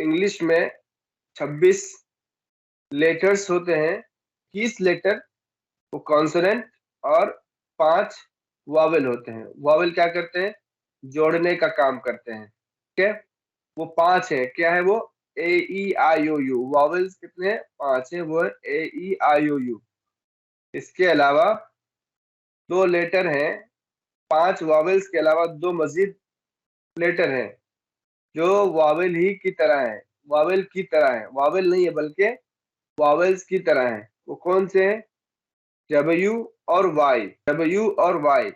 English में 26 letters होते हैं, 30 लेटर वो कॉन्सोनेंट और 5 वावेल होते हैं। वावेल क्या करते हैं? जोड़ने का काम करते हैं। ठीक है, वो 5 है। क्या है वो? ए ई आई ओ यू। वावेल्स कितने हैं? 5 है। वो है ए ई आई ओ यू। इसके अलावा 2 लेटर हैं, 5 वावेल्स के अलावा 2 मजीद लेटर हैं जो वावेल ही की तरह है। वावेल की तरह है, वावेल नहीं है बल्कि वावेल्स की तरह है। वो कौन से हैं? डब्ल्यू और वाई। डब्ल्यू और वाई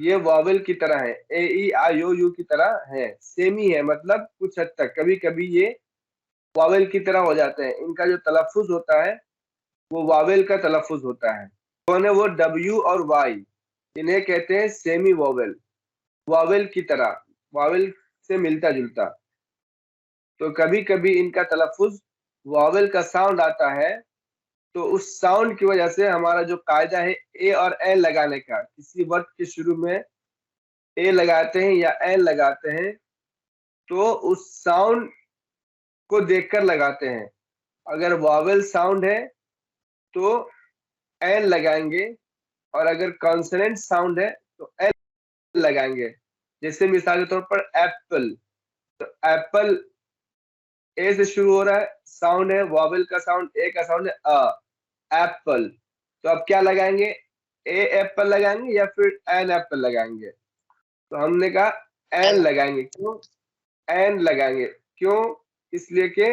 ये वावेल की तरह है, ए ई आई ओ यू की तरह है, सेम ही है। मतलब कुछ हद तक कभी कभी ये वावेल की तरह हो जाते हैं। इनका जो तलफ्फुज होता है वो वावेल का तलफ्फुज होता है। कौन है वो? डब्ल्यू और वाई, इन्हें कहते हैं सेमी वावेल, वावेल की तरह, वावेल से मिलता जुलता। तो कभी कभी इनका तलफ्फुज वावेल का साउंड आता है, तो उस साउंड की वजह से हमारा जो कायदा है ए और एन लगाने का, किसी वर्ड के शुरू में ए लगाते हैं या एन लगाते हैं तो उस साउंड को देखकर लगाते हैं। अगर वावेल साउंड है तो एन लगाएंगे, और अगर कॉन्सोनेंट साउंड है तो एन लगाएंगे। जैसे मिसाल के तौर पर एप्पल, तो एप्पल ए से शुरू हो रहा है, साउंड है वावेल का साउंड, ए का साउंड है अ, एप्पल। तो अब क्या लगाएंगे? ए एप्पल लगाएंगे या फिर एन एप्पल लगाएंगे? तो हमने कहा एन लगाएंगे। क्यों एन लगाएंगे? क्यों? इसलिए कि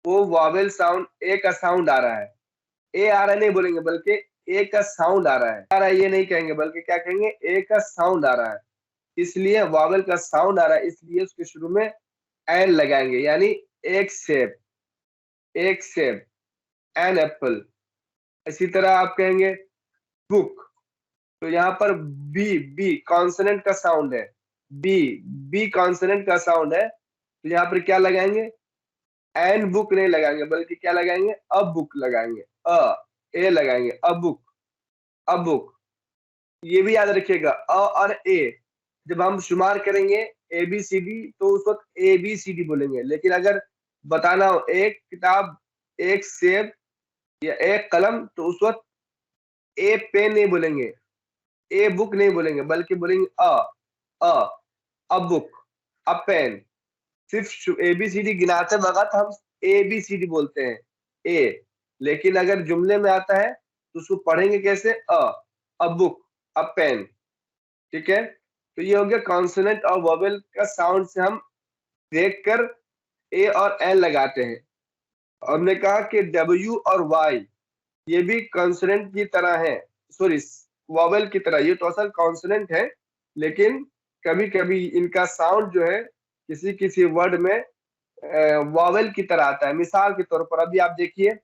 वो वावेल साउंड, ए का साउंड आ रहा है, ए आ रहा है नहीं बोलेंगे बल्कि ए का साउंड आ रहा है। आ रहा है ये नहीं कहेंगे बल्कि क्या कहेंगे? ए का साउंड आ रहा है। इसलिए वावेल का साउंड आ रहा है, इसलिए उसके शुरू में एन लगाएंगे, यानी एक सेब, एक सेब, एन एप्पल। इसी तरह आप कहेंगे बुक, तो यहाँ पर बी, बी कॉन्सोनेंट का साउंड है, बी, बी कॉन्सोनेंट का साउंड है, तो यहाँ पर क्या लगाएंगे? एन बुक नहीं लगाएंगे बल्कि क्या लगाएंगे? अ बुक लगाएंगे, ए लगाएंगे, अ बुक, अ बुक। ये भी याद रखिएगा, अ और ए जब हम शुमार करेंगे ए बी सी डी तो उस वक्त ए बी सी डी बोलेंगे। लेकिन अगर बताना हो एक किताब, एक सेब या एक कलम, तो उस वक्त ए पेन नहीं बोलेंगे, ए बुक नहीं बोलेंगे बल्कि बोलेंगे अ, अ बुक, अ पेन। सिर्फ एबीसीडी गिनाते वक्त हम एबीसीडी बोलते हैं, ए। लेकिन अगर जुमले में आता है तो उसको पढ़ेंगे कैसे? A book, a pen. ठीक है, तो ये हो गया कॉन्सोनेंट और वोवेल का साउंड से हम देखकर ए और एन लगाते हैं। हमने कहा कि डब्ल्यू और वाई ये भी कॉन्सोनेंट की तरह है, सॉरी वोवेल की तरह। ये तो असल कॉन्सोनेंट है, लेकिन कभी कभी इनका साउंड जो है किसी किसी वर्ड में वॉवेल की तरह आता है। मिसाल के तौर पर अभी आप देखिए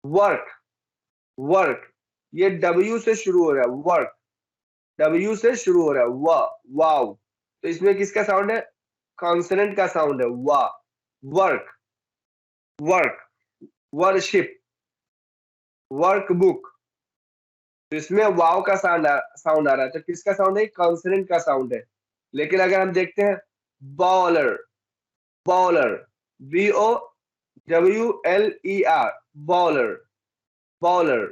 वर्क, वर्क ये डब्ल्यू से शुरू हो रहा है, वर्क डब्ल्यू से शुरू हो रहा है, वाव। तो इसमें किसका साउंड है? कॉन्सोनेंट का साउंड है, वा। Work, work, worship, work book, तो इसमें वाव का साउंड आ रहा है, तो किसका साउंड है? कॉन्सोनेंट का साउंड है। लेकिन अगर हम देखते हैं bowler, bowler, B O W L E R, bowler, bowler,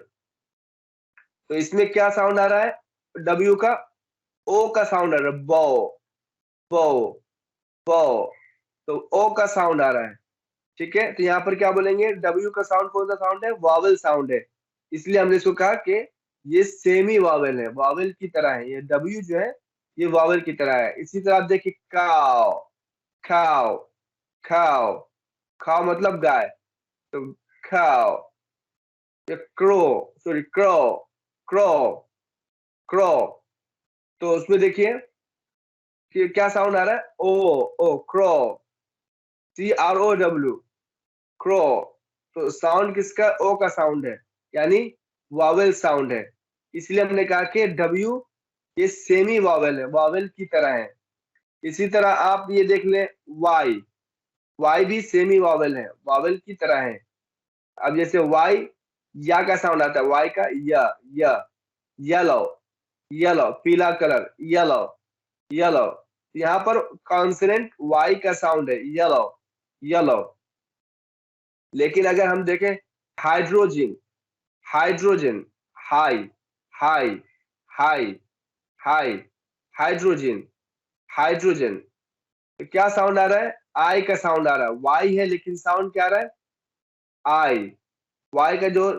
तो इसमें क्या साउंड आ रहा है? डब्ल्यू का ओ का साउंड आ रहा है, बो, बो, बो, तो ओ का साउंड आ रहा है। ठीक है, तो यहाँ पर क्या बोलेंगे? डब्ल्यू का साउंड कौन सा साउंड है? वावेल साउंड है। इसलिए हमने इसको कहा कि ये सेमी वावेल है, वावेल की तरह है। ये डब्ल्यू जो है ये वावेल की तरह है। इसी तरह आप देखिए काव, खाओ, खाओ, खाओ मतलब गाय, तो खाओ। ये crow, sorry crow, crow, crow, तो उसमें देखिए कि क्या साउंड आ रहा है? O, O crow, C R O W, crow. तो साउंड किसका? ओ का साउंड है, यानी वावेल साउंड है। इसलिए हमने कहा कि डब्ल्यू ये सेमी वावेल है, वावेल की तरह है। इसी तरह आप ये देख लें वाई, वाई भी सेमी वावेल है, वावेल की तरह है। अब जैसे वाई या का साउंड आता है, वाई का या, येलो, येलो पीला कलर, येलो, येलो। यहाँ पर कॉन्सोनेंट वाई का साउंड है, येलो। येलो। लेकिन अगर हम देखें hydrogen, hydrogen, high, high, high, high, hydrogen, hydrogen, तो क्या साउंड आ रहा है? आई का साउंड आ रहा है। वाई है लेकिन साउंड क्या आ रहा है? आई। वाई का जो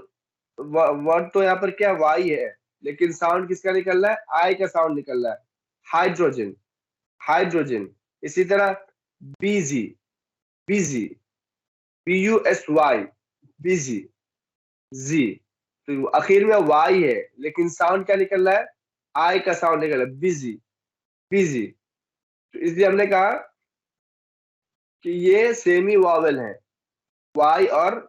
वर्ड तो यहाँ पर क्या वाई है, लेकिन साउंड किसका निकल रहा है? आई का साउंड निकल रहा है। Hydrogen, hydrogen. इसी तरह बीजी, बीजी, BUSY, बिजी, जी। तो आखिर में वाई है लेकिन साउंड क्या निकल रहा है? आई का साउंड निकल रहा है, बिजी, बिजी। तो इसलिए हमने कहा कि ये सेमी वावेल है, वाई और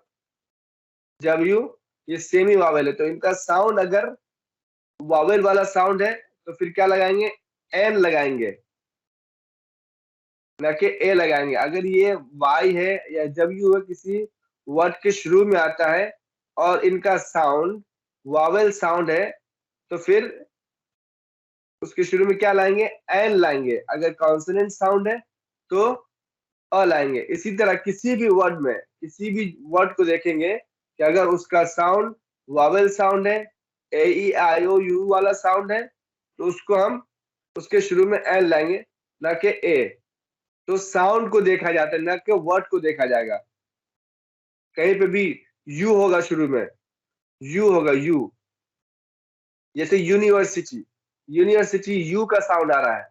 डब्ल्यू ये सेमी वावेल है। तो इनका साउंड अगर वावेल वाला साउंड है तो फिर क्या लगाएंगे? एन लगाएंगे, न कि ए लगाएंगे। अगर ये वाई है या डब्ल्यू है, किसी वर्ड के शुरू में आता है और इनका साउंड वावेल साउंड है, तो फिर उसके शुरू में क्या लाएंगे? एन लाएंगे। अगर कॉन्सोनेंट साउंड है तो अ लाएंगे। इसी तरह किसी भी वर्ड में, किसी भी वर्ड को देखेंगे कि अगर उसका साउंड वावेल साउंड है, ए ई आई ओ यू वाला साउंड है, तो उसको हम उसके शुरू में एन लाएंगे, ना कि ए। तो साउंड को देखा जाता है, ना कि वर्ड को देखा जाएगा। कहीं पे भी यू होगा शुरू में, यू होगा, यू। जैसे यूनिवर्सिटी, यूनिवर्सिटी यू का साउंड आ रहा है,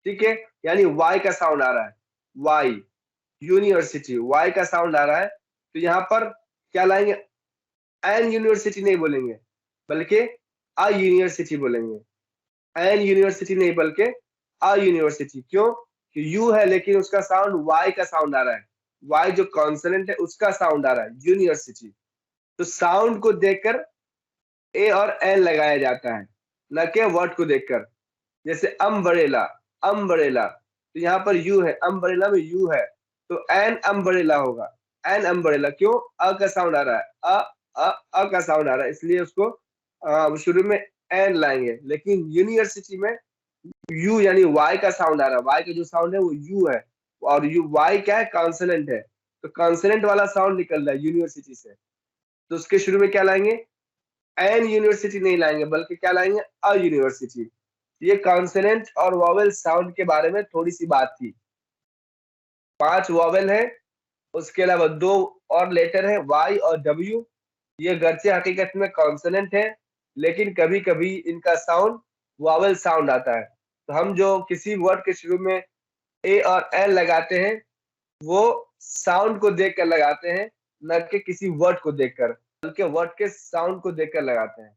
ठीक है, यानी वाई का साउंड आ रहा है, वाई। यूनिवर्सिटी वाई का साउंड आ रहा है, तो यहाँ पर क्या लाएंगे? एन यूनिवर्सिटी नहीं बोलेंगे, बल्कि अ यूनिवर्सिटी बोलेंगे। एन यूनिवर्सिटी नहीं बल्कि अ यूनिवर्सिटी। क्यों? कि यू है लेकिन उसका साउंड वाई का साउंड आ रहा है, वाई जो कॉन्सोनेंट है उसका साउंड आ रहा है, यूनिवर्सिटी। तो साउंड को देखकर ए और एन लगाया जाता है, न कि वर्ड को देखकर। जैसे अम्ब्रेला, अम्ब्रेला, तो यहाँ पर यू है, अम्ब्रेला में यू है, तो एन अम्ब्रेला होगा, एन अम्ब्रेला। क्यों? अ का साउंड आ रहा है, अ का साउंड आ रहा है, इसलिए उसको शुरू में एन लाएंगे। लेकिन यूनिवर्सिटी में यू यानी वाई का साउंड आ रहा है, वाई का जो साउंड है वो यू है, और यू वाई क्या है? कॉन्सोनेंट है, तो कॉन्सोनेंट वाला साउंड निकल रहा है यूनिवर्सिटी से। तो उसके शुरू में क्या लाएंगे? एन यूनिवर्सिटी नहीं लाएंगे, बल्कि क्या लाएंगे? A university. ये कॉन्सोनेंट और वॉवेल साउंड के बारे में थोड़ी सी बात थी। 5 वॉवेल है, उसके अलावा 2 और लेटर है, वाई और डब्ल्यू। ये गर्चे हकीकत में कॉन्सोनेंट है, लेकिन कभी कभी इनका साउंड वॉवेल साउंड आता है। तो हम जो किसी वर्ड के शुरू में ए और एन लगाते हैं, वो साउंड को देखकर लगाते हैं, न कि किसी वर्ड को देखकर, बल्कि वर्ड के साउंड को देखकर लगाते हैं।